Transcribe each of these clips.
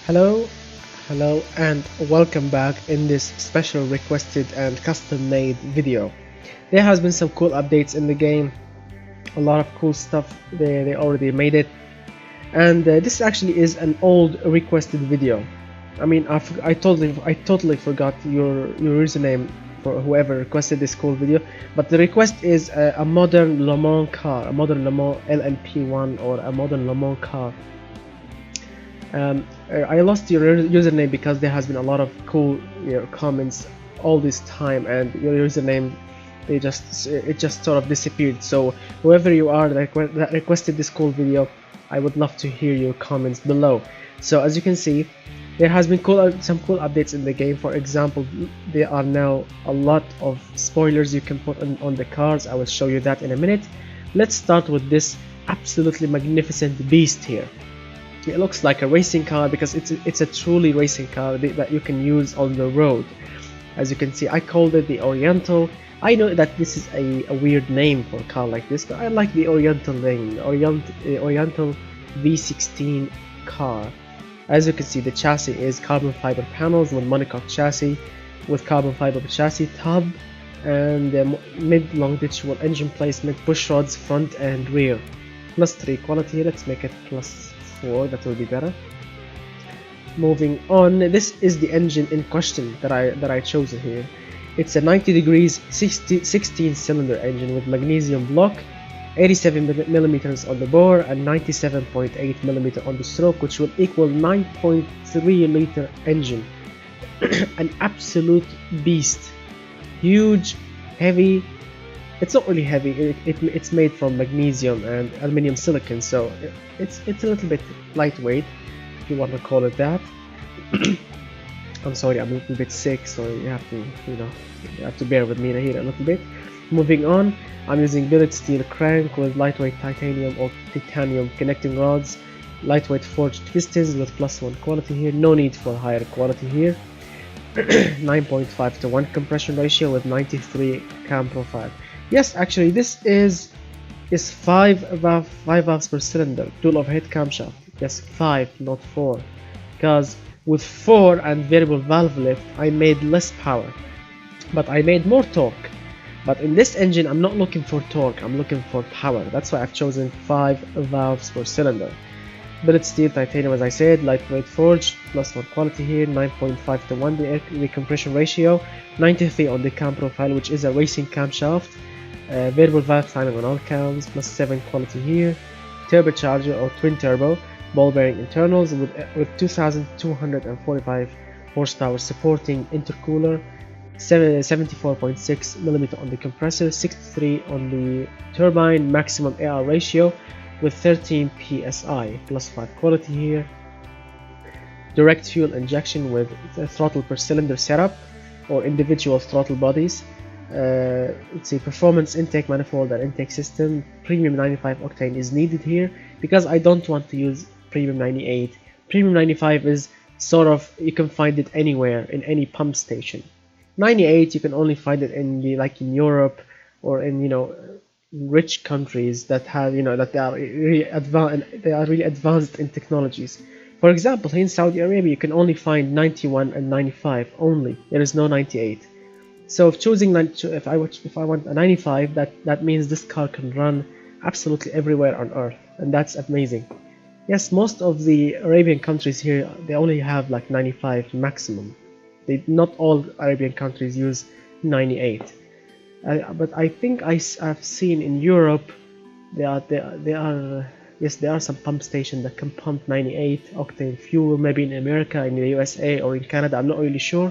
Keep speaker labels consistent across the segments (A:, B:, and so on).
A: Hello, hello and welcome back in this special requested and custom made video. There has been some cool updates in the game, a lot of cool stuff. They already made it, and this actually is an old requested video. I mean, I totally forgot your username for whoever requested this cool video, but the request is a modern Le Mans car, a modern Le Mans LMP1 or a modern Le Mans car. I lost your username because there has been a lot of cool comments all this time, and your username it just sort of disappeared. So whoever you are that requested this cool video, I would love to hear your comments below. So as you can see, there has been some cool updates in the game. For example, there are now a lot of spoilers you can put on the cars. I will show you that in a minute. Let's start with this absolutely magnificent beast here. It looks like a racing car because it's a truly racing car that you can use on the road. As you can see, I called it the Oriental. I know that this is a weird name for a car like this, but I like the Oriental name, Oriental V16 car. As you can see, the chassis is carbon fiber panels with monocoque chassis, with carbon fiber chassis tub, and mid longitudinal engine placement, push rods front and rear. +3 quality. Let's make it +4, that will be better. Moving on, this is the engine in question that I chose here. It's a 90 degrees 16 cylinder engine with magnesium block, 87mm on the bore and 97.8mm on the stroke, which will equal 9.3 liter engine. An absolute beast, huge, heavy. It's not really heavy, it's made from magnesium and aluminum silicon, so it's a little bit lightweight, if you want to call it that. I'm sorry, I'm a little bit sick, so you have to bear with me here a little bit. Moving on, I'm using billet steel crank with lightweight titanium or titanium connecting rods, lightweight forged pistons with +1 quality here, no need for higher quality here. 9.5:1 compression ratio with 93 cam profile. Yes, actually this is 5 valves per cylinder, dual overhead camshaft. Yes, 5, not 4, because with 4 and variable valve lift I made less power, but I made more torque. But in this engine I'm not looking for torque, I'm looking for power. That's why I've chosen 5 valves per cylinder. Billet steel titanium, as I said, lightweight forged, +1 quality here, 9.5:1 the compression ratio, 93 on the cam profile, which is a racing camshaft. Variable valve timing on all cams, +7 quality here. Turbocharger or twin turbo, ball bearing internals with 2245 horsepower, supporting intercooler, 74.6mm on the compressor, 63 on the turbine, maximum AR ratio with 13 psi, +5 quality here. Direct fuel injection with a throttle per cylinder setup or individual throttle bodies. Let's see, performance intake manifold and intake system. Premium 95 octane is needed here because I don't want to use premium 98. Premium 95 is sort of, you can find it anywhere in any pump station. 98 you can only find it in in Europe or in rich countries that have that they are really advanced in technologies. For example, in Saudi Arabia you can only find 91 and 95 only. There is no 98. So if I want a 95, that means this car can run absolutely everywhere on earth, and that's amazing. Yes, most of the Arabian countries here, they only have like 95 maximum. Not all Arabian countries use 98. But I think I've seen in Europe there are some pump stations that can pump 98 octane fuel, maybe in America, in the USA or in Canada. I'm not really sure.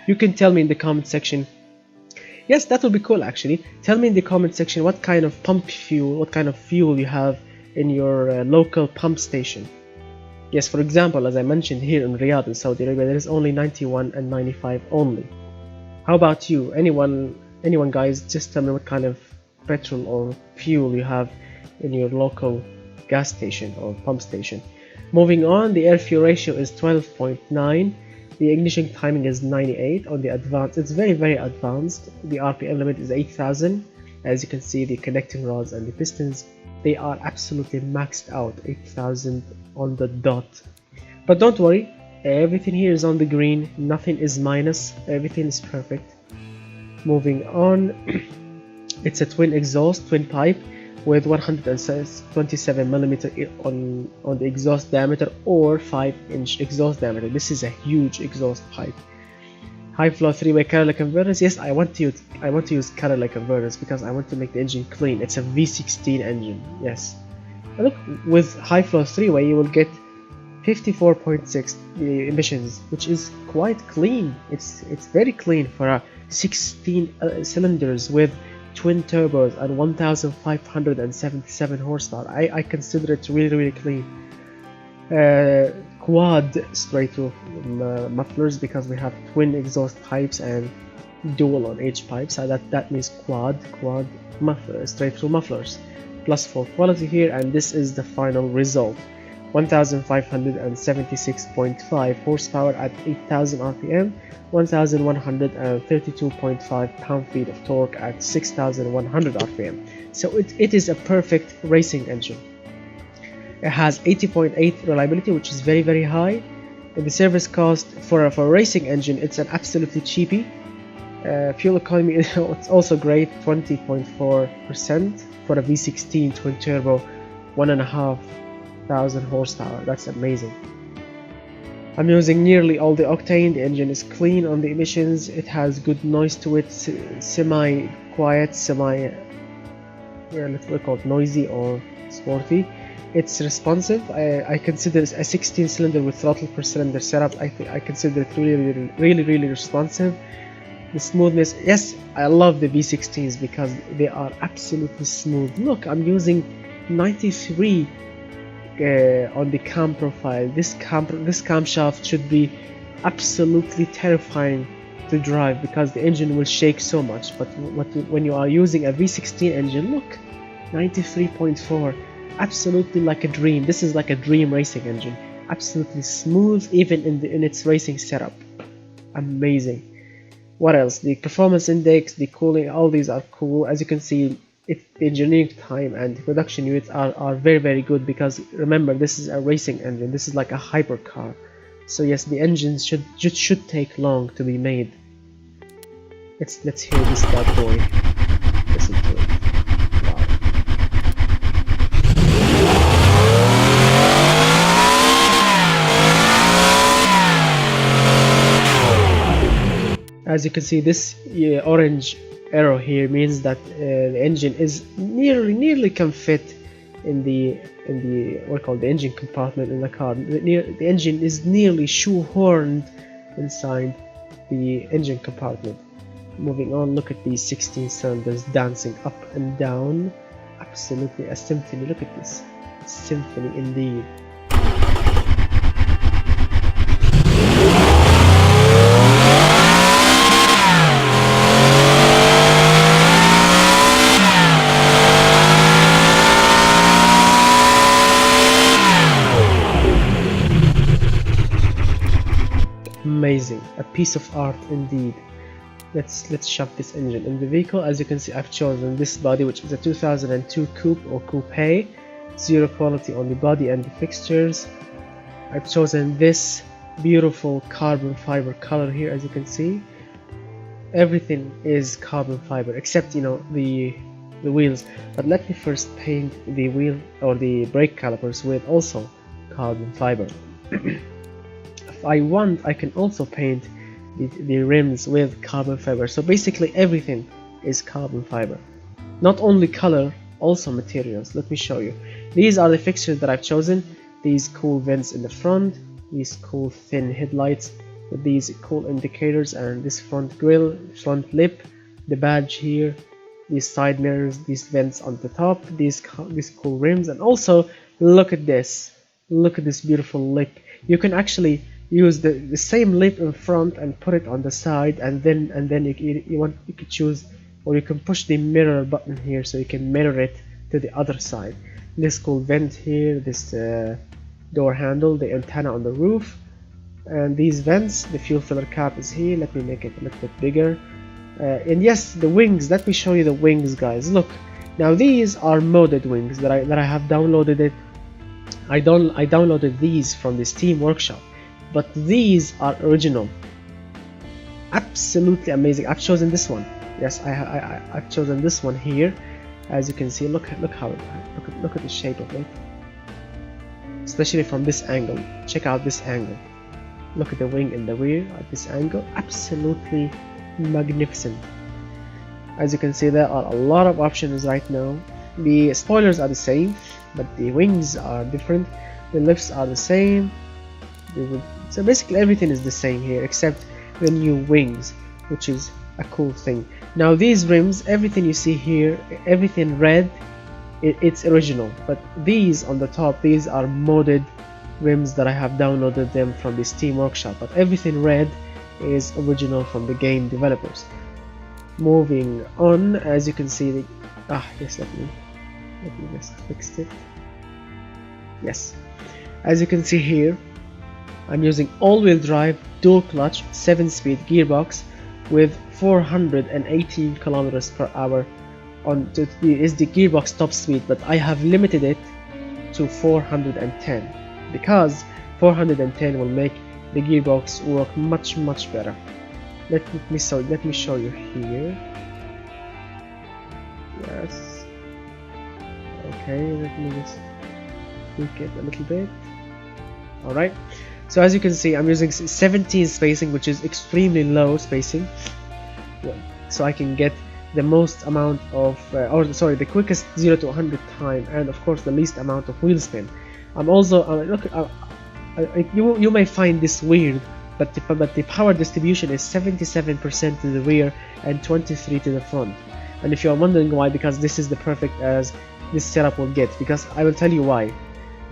A: You can tell me in the comment section. Yes, that would be cool actually. Tell me in the comment section what kind of fuel you have in your local pump station. Yes, for example, as I mentioned, here in Riyadh in Saudi Arabia there is only 91 and 95 only. How about you? Anyone guys, just tell me what kind of petrol or fuel you have in your local gas station or pump station. Moving on, the air fuel ratio is 12.9. The ignition timing is 98 on the advanced. It's very advanced. The RPM limit is 8000. As you can see, the connecting rods and the pistons, they are absolutely maxed out, 8000 on the dot. But don't worry, Everything here is on the green, nothing is minus, everything is perfect. Moving on, it's a twin exhaust, twin pipe with 127mm on the exhaust diameter or 5-inch exhaust diameter. This is a huge exhaust pipe. High flow 3-way catalytic converters. Yes, I want to use catalytic converters because I want to make the engine clean. It's a V16 engine. Yes. And look, with high flow 3-way you will get 54.6 emissions, which is quite clean. It's very clean for a 16 cylinders with twin turbos and 1577 horsepower. I consider it really clean. Quad straight through mufflers because we have twin exhaust pipes and dual on each pipe, so that means quad muffler, straight through mufflers. Plus 4 quality here, and this is the final result. 1576.5 horsepower at 8000 rpm, 1132.5 pound-feet of torque at 6100 rpm. So it is a perfect racing engine. It has 80.8 reliability, which is very high. And the service cost for a racing engine, it's an absolutely cheapie. Fuel economy it's also great, 20.4% for a V16 twin turbo, 1,500 horsepower. That's amazing. I'm using nearly all the octane. The engine is clean on the emissions. It has good noise to it, semi-quiet, let's call it noisy or sporty. It's responsive. I consider a 16 cylinder with throttle per cylinder setup. I consider it really responsive. The smoothness, yes, I love the V16s because they are absolutely smooth. Look, I'm using 93 on the cam profile. This camshaft should be absolutely terrifying to drive because the engine will shake so much. But when you are using a V16 engine, look, 93.4, absolutely like a dream. This is like a dream racing engine. Absolutely smooth, even in its racing setup. Amazing. What else? The performance index, the cooling, all these are cool. As you can see, the engineering time and the production units are very good because remember, this is a racing engine. This is like a hypercar. So yes, the engines should take long to be made. Let's hear this bad boy. Listen to it. As you can see, this orange arrow here means that the engine is nearly can fit in the what we call the engine compartment in the car. The engine is nearly shoehorned inside the engine compartment. Moving on, look at these 16 cylinders dancing up and down. Absolutely a symphony. Look at this, symphony indeed. Amazing, a piece of art indeed. Let's shove this engine in the vehicle. As you can see, I've chosen this body, which is a 2002 coupe or coupe. Zero quality on the body and the fixtures. I've chosen this beautiful carbon fiber color here. As you can see, everything is carbon fiber except the wheels. But let me first paint the wheel or the brake calipers with also carbon fiber. If I want, I can also paint the rims with carbon fiber. So basically everything is carbon fiber, not only color, also materials. Let me show you. These are the fixtures that I've chosen. These cool vents in the front, these cool thin headlights with these cool indicators, and this front grille, front lip, the badge here, these side mirrors, these vents on the top, these cool rims, and also look at this beautiful lip. You can actually use the same lip in front and put it on the side, and then you could choose, or you can push the mirror button here so you can mirror it to the other side. This cool vent here, this door handle, the antenna on the roof, and these vents. The fuel filler cap is here. Let me make it a little bit bigger. And yes, the wings. Let me show you the wings, guys. Look, now these are modded wings that I have downloaded it. I downloaded these from the Steam Workshop. but these are original. Absolutely amazing. I've chosen this one. Yes, I've chosen this one here. As you can see, look at the shape of it, especially from this angle. Check out this angle. Look at the wing in the rear at this angle. Absolutely magnificent. As you can see, there are a lot of options right now. The spoilers are the same, but the wings are different. The lifts are the same. So basically everything is the same here except the new wings, which is a cool thing. Now these rims, everything you see here, everything red, it's original, but these on the top, these are modded rims that I have downloaded them from the Steam Workshop, but everything red is original from the game developers. Moving on, as you can see, yes, let me just fix it. Yes, as you can see here, I'm using all-wheel drive, dual clutch, 7-speed gearbox with 418 kilometers per hour. Is the gearbox top speed, but I have limited it to 410 because 410 will make the gearbox work much better. Let me show you here. Yes. Okay, let me just tweak it a little bit. Alright, so as you can see, I'm using 17 spacing, which is extremely low spacing, so I can get the most amount of the quickest 0 to 100 time, and of course the least amount of wheel spin. I'm also you may find this weird, but the power distribution is 77% to the rear and 23% to the front. And if you are wondering why, because this is the perfect as this setup will get, because I will tell you why.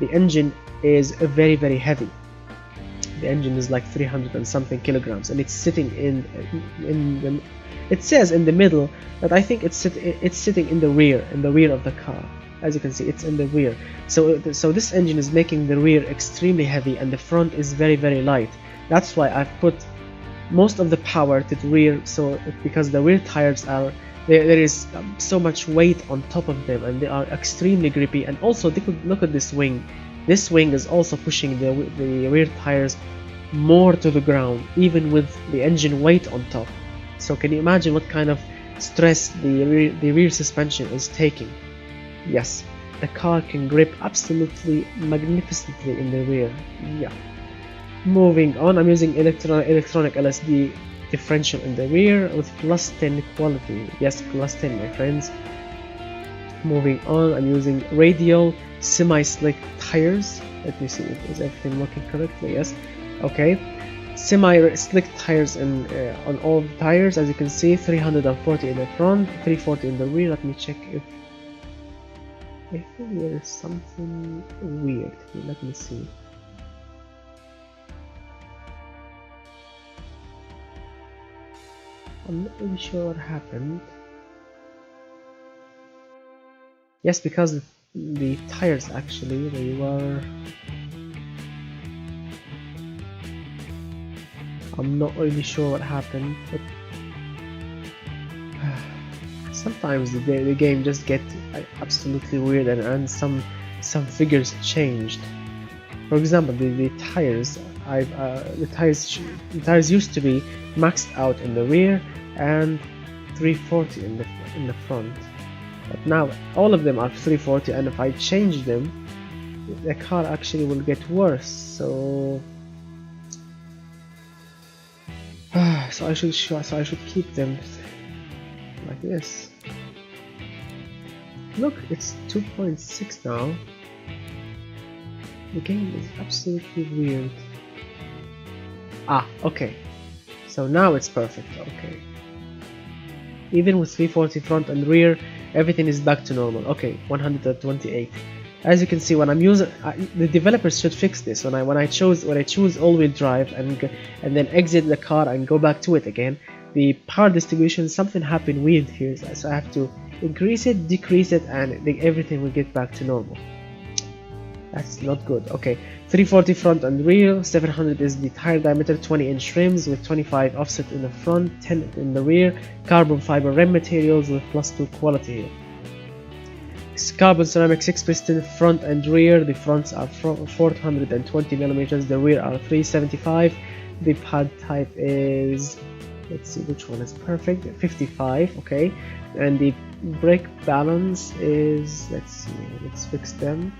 A: The engine is very heavy. The engine is like 300 and something kilograms, and it's sitting in the, it says in the middle, but I think it's sitting in the rear of the car. As you can see, it's in the rear. So this engine is making the rear extremely heavy, and the front is very light. That's why I've put most of the power to the rear. So because the rear tires are there is so much weight on top of them, and they are extremely grippy. And also look at this wing. This wing is also pushing the rear tires more to the ground, even with the engine weight on top. So can you imagine what kind of stress the rear suspension is taking? Yes, the car can grip absolutely magnificently in the rear. Yeah. Moving on, I'm using electronic LSD differential in the rear with +10 quality. Yes, +10, my friends. Moving on, I'm using radial semi-slick tires. Let me see, is everything working correctly? Yes. Okay. Semi-slick tires on all the tires. As you can see, 340 in the front, 340 in the rear. Let me check if there is something weird here. Let me see. I'm not really sure what happened. Yes, because the tires actually, they were... I'm not really sure what happened, but sometimes the game just gets absolutely weird, and some figures changed. For example, the tires, the tires used to be maxed out in the rear and 340 in the front, but now all of them are 340, and if I change them, the car actually will get worse. So I should keep them like this. Look, it's 2.6 now. The game is absolutely weird. Okay. So now it's perfect. Okay. Even with 340 front and rear, everything is back to normal. Okay, 128. As you can see, when I'm using, the developers should fix this. When I choose all-wheel drive and then exit the car and go back to it again, the power distribution, something happened weird here. So I have to increase it, decrease it, and everything will get back to normal. That's not good. Okay, 340 front and rear, 700 is the tire diameter, 20-inch rims with 25 offset in the front, 10 in the rear, carbon fiber rim materials with +2 quality here. carbon ceramic 6 piston front and rear. The fronts are 420 millimeters, the rear are 375. The pad type is, let's see which one is perfect, 55. Okay, and the brake balance is, let's fix them.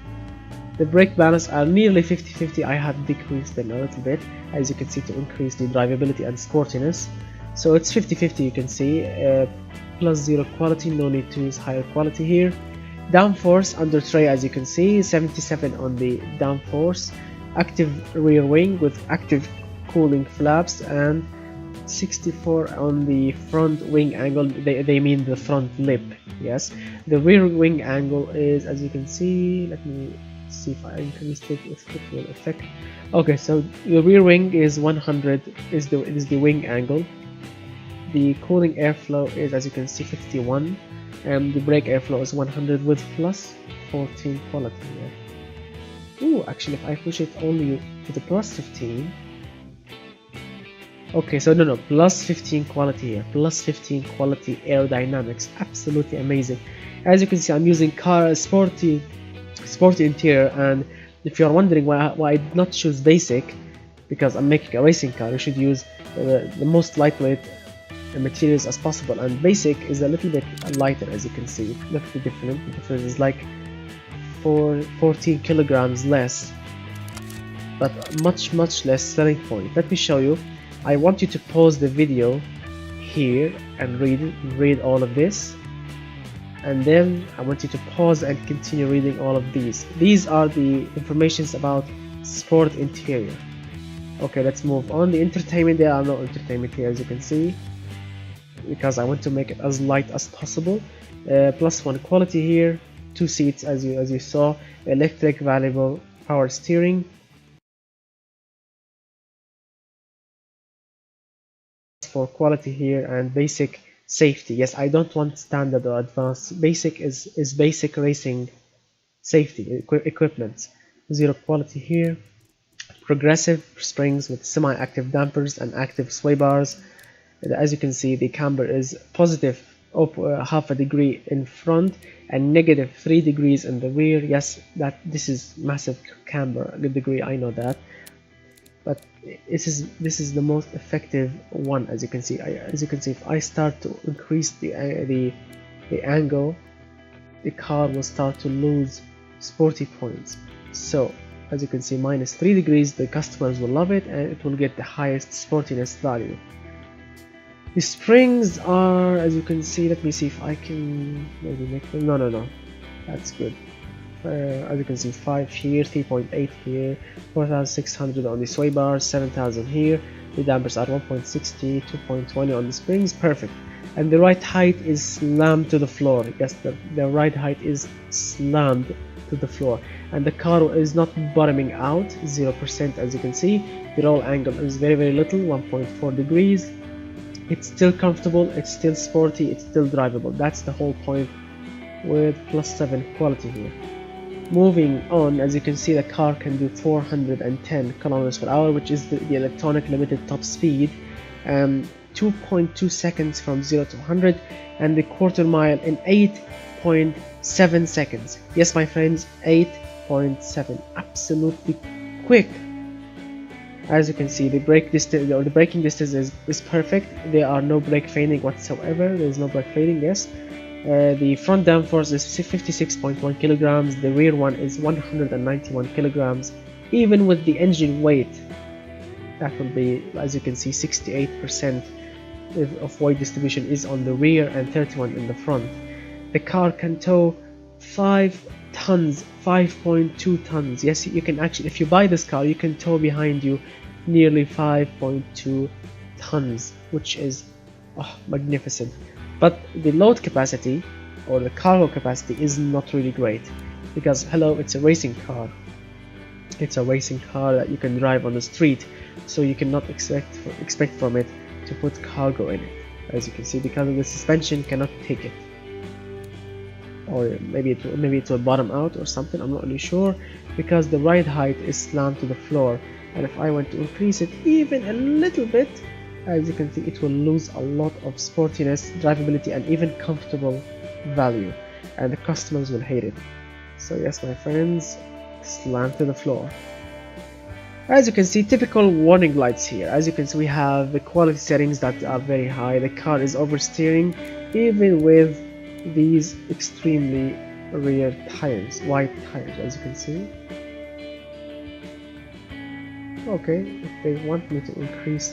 A: The brake balance are nearly 50-50. I have decreased them a little bit, as you can see, to increase the drivability and sportiness. So it's 50-50, you can see. Plus 0 quality, no need to use higher quality here. Downforce under tray, as you can see, 77 on the downforce. Active rear wing with active cooling flaps, and 64 on the front wing angle. They mean the front lip. Yes, the rear wing angle is, as you can see, let me see if I increase it, if it will affect. Okay, so the rear wing is 100, is the wing angle. The cooling airflow is, as you can see, 51, and the brake airflow is 100 with plus 14 quality. Yeah. Ooh, actually, if I push it only to the plus 15. Okay, so no, plus 15 quality here, plus 15 quality aerodynamics, absolutely amazing. As you can see, I'm using sporty interior, and if you're wondering why I did not choose basic, because I'm making a racing car, you should use the most lightweight materials as possible, and basic is a little bit lighter, as you can see. Look at the difference. The difference is like 14 kilograms less, but much less selling point. Let me show you. I want you to pause the video here and read all of this, and then I want you to pause and continue reading all of these. These are the informations about sport interior. Okay, let's move on. The entertainment, there are no entertainment here, as you can see, because I want to make it as light as possible. Plus 1 quality here, 2 seats, as you saw, electric variable power steering. For quality here, and basic safety. Yes, I don't want standard or advanced. Basic is basic racing safety equipment. 0 quality here. Progressive springs with semi-active dampers and active sway bars. As you can see, the camber is positive half a degree in front and negative 3 degrees in the rear. Yes, this is massive camber degree, I know that, but this is the most effective one. As you can see, if I start to increase the angle, the car will start to lose sporty points. So as you can see, minus 3 degrees, the customers will love it, and it will get the highest sportiness value. The springs are, as you can see, let me see if I can maybe make them. No, that's good. As you can see, 5 here, 3.8 here, 4,600 on the sway bars, 7,000 here. The dampers are 1.60, 2.20 on the springs, perfect. And the ride height is slammed to the floor. Yes, the ride height is slammed to the floor, and the car is not bottoming out, 0%. As you can see, the roll angle is very little, 1.4 degrees. It's still comfortable, it's still sporty, it's still drivable. That's the whole point with plus 7 quality here. Moving on, as you can see, the car can do 410 kilometers per hour, which is the electronic limited top speed, 2.2 seconds from 0 to 100, and the quarter mile in 8.7 seconds. Yes, my friends, 8.7, absolutely quick. As you can see, the brake distance, or the braking distance, is perfect. There are no brake fading whatsoever. There is no brake fading. Yes. The front downforce is 56.1 kilograms. The rear one is 191 kilograms. Even with the engine weight, that will be, as you can see, 68% of weight distribution is on the rear and 31 in the front. The car can tow 5 tons, 5.2 tons. Yes, you can actually, if you buy this car, you can tow behind you nearly 5.2 tons, which is magnificent. But the load capacity, or the cargo capacity, is not really great, because hello, it's a racing car. It's a racing car that you can drive on the street, so you cannot expect from it to put cargo in it, as you can see, because the suspension cannot take it. Or maybe it will bottom out or something, I'm not really sure, because the ride height is slammed to the floor, and if I want to increase it even a little bit, as you can see, it will lose a lot of sportiness, drivability, and even comfortable value. and the customers will hate it. So yes, my friends, slam to the floor. As you can see, typical warning lights here. As you can see, we have the quality settings that are very high. The car is oversteering even with these extremely rear tires, wide tires, as you can see. Okay, if they want me to increase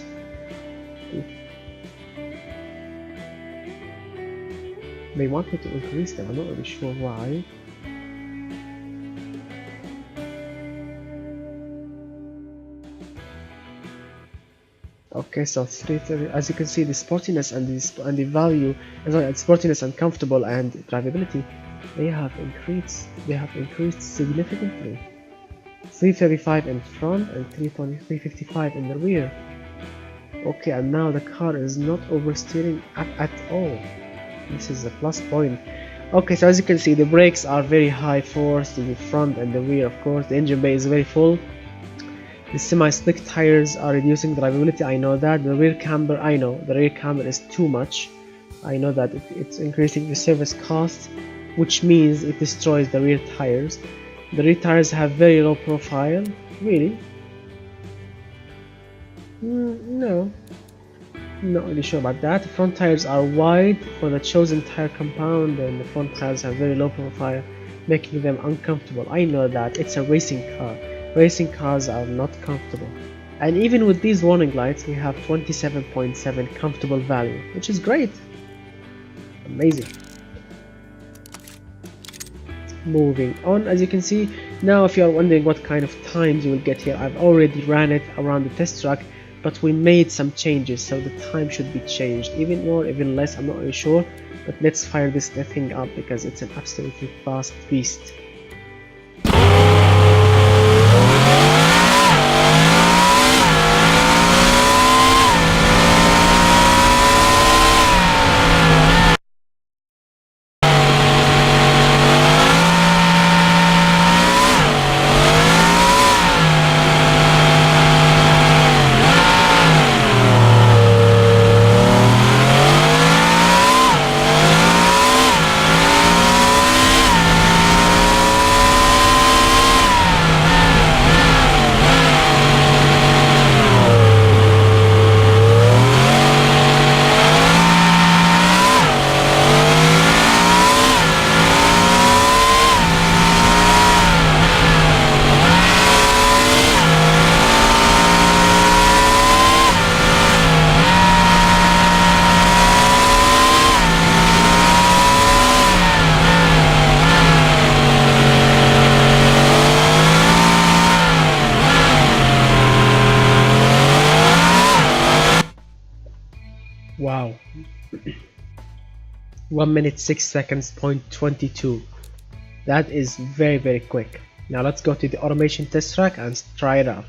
A: them, I'm not really sure why. Okay, so 330. As you can see, the sportiness and the value, sportiness and comfortable and drivability, they have increased. They have increased significantly. 335 in front and 355 in the rear. Okay, and now the car is not oversteering at all. This is a plus point. Okay, so as you can see, the brakes are very high force in the front and the rear. Of course, the engine bay is very full. The semi-slick tires are reducing drivability, I know that. The rear camber, I know the rear camber is too much. I know that it's increasing the service cost, which means it destroys the rear tires. The rear tires have very low profile. Really? No. Not really sure about that. The front tires are wide for the chosen tire compound, and the front tires have very low profile, making them uncomfortable. I know that. It's a racing car. Racing cars are not comfortable. And even with these warning lights, we have 27.7 comfortable value, which is great. Amazing. Moving on, as you can see, now if you are wondering what kind of times you will get here, I've already ran it around the test track, but we made some changes, so the time should be changed, even more, even less, I'm not really sure. But let's fire this thing up because it's an absolutely fast beast. Wow. 1 minute 6 seconds, 0.22. That is very quick. Now let's go to the automation test track and try it out.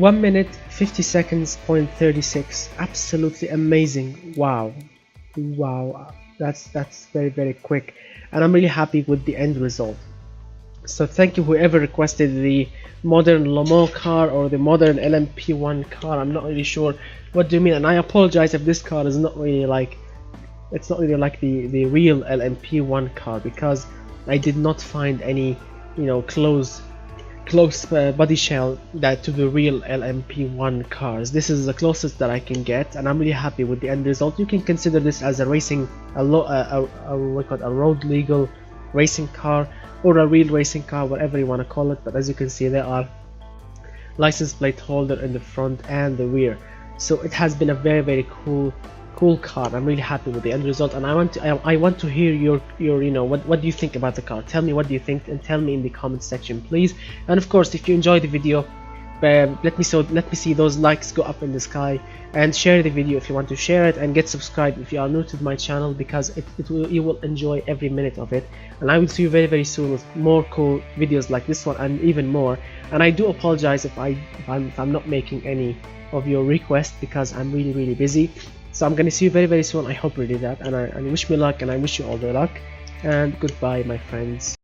A: 1 minute 50 seconds point 36. Absolutely amazing. Wow, that's very quick, and I'm really happy with the end result. So thank you whoever requested the modern Le Mans car or the modern LMP1 car. I'm not really sure what do you mean, and I apologize if this car is not really like, it's not really like the real LMP1 car, because I did not find any, you know, close body shell that to the real LMP1 cars. This is the closest that I can get, and I'm really happy with the end result. You can consider this as a racing, a road legal racing car, or a real racing car, whatever you want to call it. But as you can see, there are license plate holder in the front and the rear, so it has been a very cool car. I'm really happy with the end result, and I want to hear your you know, what do you think about the car. Tell me what do you think, and tell me in the comment section, please. And of course, if you enjoyed the video, let me see those likes go up in the sky, and share the video if you want to share it, and get subscribed if you are new to my channel, because you will enjoy every minute of it. And I will see you very soon with more cool videos like this one and even more. And I do apologize if I'm not making any of your requests, because I'm really busy. So I'm gonna see you very soon. I hope really that, and I wish me luck, and I wish you all the luck, and goodbye my friends.